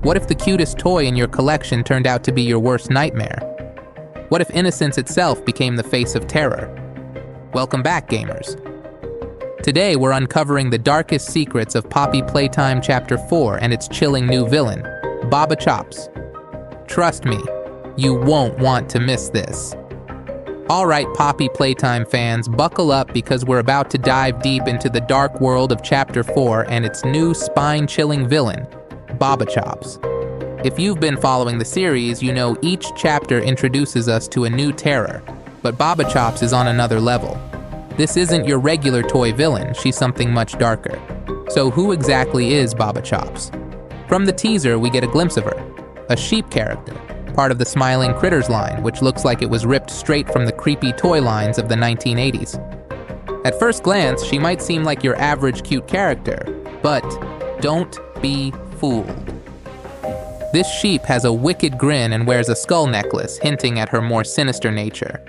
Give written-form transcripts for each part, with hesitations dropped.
What if the cutest toy in your collection turned out to be your worst nightmare? What if innocence itself became the face of terror? Welcome back, gamers. Today we're uncovering the darkest secrets of Poppy Playtime Chapter 4 and its chilling new villain, Baba Chops. Trust me, you won't want to miss this. Alright, Poppy Playtime fans, buckle up because we're about to dive deep into the dark world of Chapter 4 and its new spine-chilling villain, Baba Chops. If you've been following the series, you know each chapter introduces us to a new terror, but Baba Chops is on another level. This isn't your regular toy villain, she's something much darker. So who exactly is Baba Chops? From the teaser, we get a glimpse of her, a sheep character, part of the Smiling Critters line, which looks like it was ripped straight from the creepy toy lines of the 1980s. At first glance, she might seem like your average cute character, but don't be fooled. This sheep has a wicked grin and wears a skull necklace, hinting at her more sinister nature.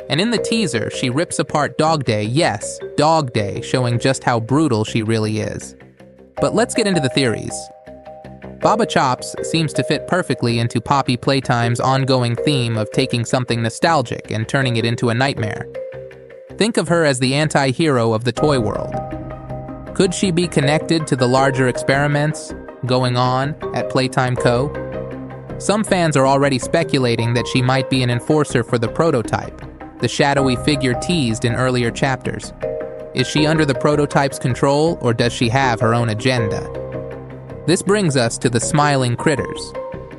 And in the teaser, she rips apart Dog Day, yes, Dog Day, showing just how brutal she really is. But let's get into the theories. Baba Chops seems to fit perfectly into Poppy Playtime's ongoing theme of taking something nostalgic and turning it into a nightmare. Think of her as the anti-hero of the toy world. Could she be connected to the larger experiments going on at Playtime Co? Some fans are already speculating that she might be an enforcer for the prototype, the shadowy figure teased in earlier chapters. Is she under the prototype's control, or does she have her own agenda? This brings us to the Smiling Critters.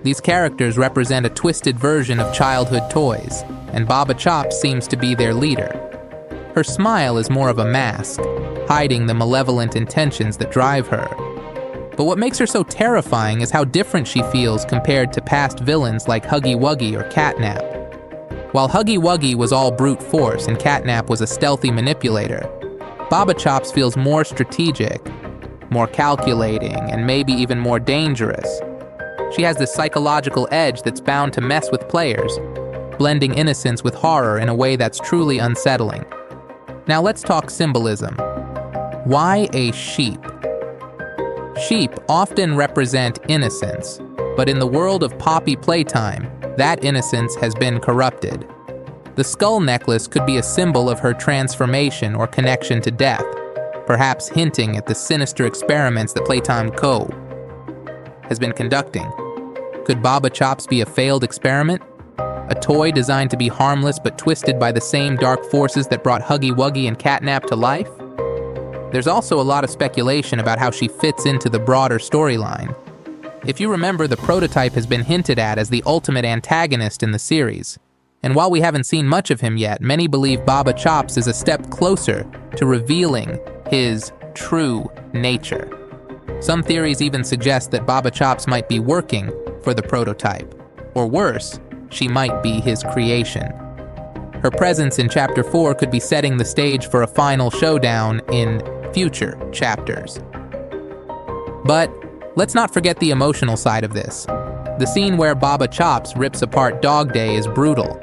These characters represent a twisted version of childhood toys, and Baba Chops seems to be their leader. Her smile is more of a mask, hiding the malevolent intentions that drive her. But what makes her so terrifying is how different she feels compared to past villains like Huggy Wuggy or Catnap. While Huggy Wuggy was all brute force and Catnap was a stealthy manipulator, Baba Chops feels more strategic, more calculating, and maybe even more dangerous. She has this psychological edge that's bound to mess with players, blending innocence with horror in a way that's truly unsettling. Now let's talk symbolism. Why a sheep? Sheep often represent innocence, but in the world of Poppy Playtime, that innocence has been corrupted. The skull necklace could be a symbol of her transformation or connection to death, perhaps hinting at the sinister experiments that Playtime Co. has been conducting. Could Baba Chops be a failed experiment? A toy designed to be harmless but twisted by the same dark forces that brought Huggy Wuggy and Catnap to life? There's also a lot of speculation about how she fits into the broader storyline. If you remember, the prototype has been hinted at as the ultimate antagonist in the series. And while we haven't seen much of him yet, many believe Baba Chops is a step closer to revealing his true nature. Some theories even suggest that Baba Chops might be working for the prototype, or worse, she might be his creation. Her presence in Chapter 4 could be setting the stage for a final showdown in future chapters. But let's not forget the emotional side of this. The scene where Baba Chops rips apart Dog Day is brutal,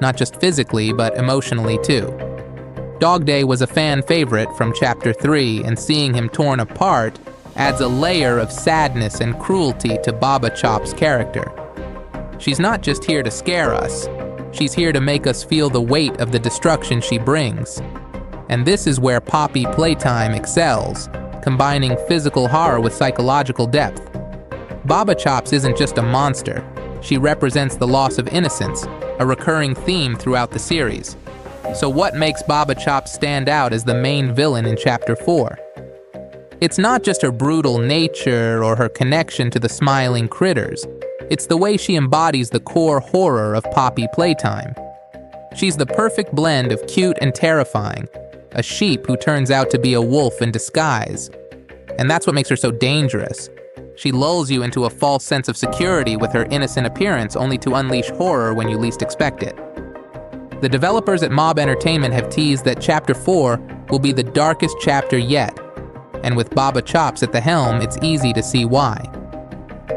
not just physically, but emotionally too. Dog Day was a fan favorite from Chapter 3, and seeing him torn apart adds a layer of sadness and cruelty to Baba Chops' character. She's not just here to scare us, she's here to make us feel the weight of the destruction she brings. And this is where Poppy Playtime excels, combining physical horror with psychological depth. Baba Chops isn't just a monster, she represents the loss of innocence, a recurring theme throughout the series. So what makes Baba Chops stand out as the main villain in Chapter 4? It's not just her brutal nature or her connection to the Smiling Critters. It's the way she embodies the core horror of Poppy Playtime. She's the perfect blend of cute and terrifying, a sheep who turns out to be a wolf in disguise. And that's what makes her so dangerous. She lulls you into a false sense of security with her innocent appearance, only to unleash horror when you least expect it. The developers at Mob Entertainment have teased that Chapter 4 will be the darkest chapter yet, and with Baba Chops at the helm, it's easy to see why.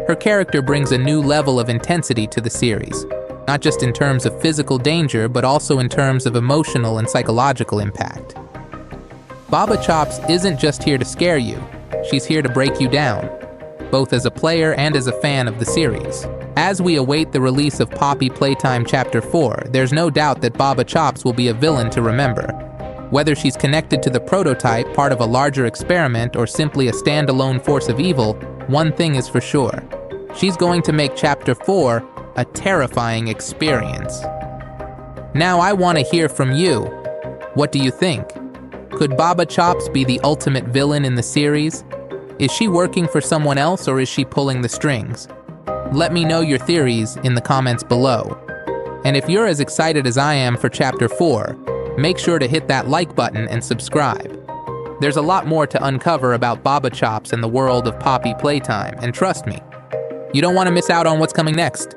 Her character brings a new level of intensity to the series, not just in terms of physical danger, but also in terms of emotional and psychological impact. Baba Chops isn't just here to scare you, she's here to break you down. both as a player and as a fan of the series. As we await the release of Poppy Playtime Chapter 4, there's no doubt that Baba Chops will be a villain to remember. Whether she's connected to the prototype, part of a larger experiment, or simply a standalone force of evil, one thing is for sure. She's going to make Chapter 4 a terrifying experience. Now I want to hear from you. What do you think? Could Baba Chops be the ultimate villain in the series? Is she working for someone else, or is she pulling the strings? Let me know your theories in the comments below. And if you're as excited as I am for Chapter 4, make sure to hit that like button and subscribe. There's a lot more to uncover about Baba Chops and the world of Poppy Playtime, and trust me, you don't want to miss out on what's coming next.